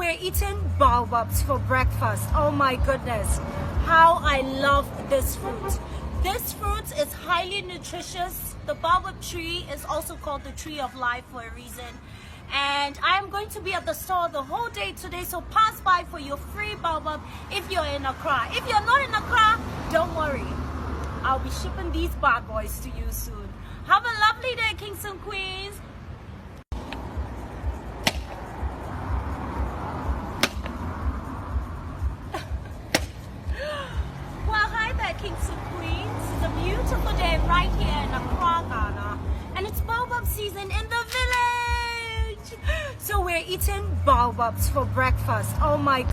we're eating baobabs for breakfast. Oh my goodness, how I love this fruit. This fruit is highly nutritious. The baobab tree is also called the tree of life for a reason. And I'm going to be at the store the whole day today, so pass by for your free baobab if you're in Accra. If you're not in Accra, don't worry. I'll be shipping these bad boys to you soon. Have a lovely day, kings and queens. Well, hi there, kings and queens. It's a beautiful day right here in Accra, Ghana. And it's baobab season in the village. So we're eating baobabs for breakfast. Oh my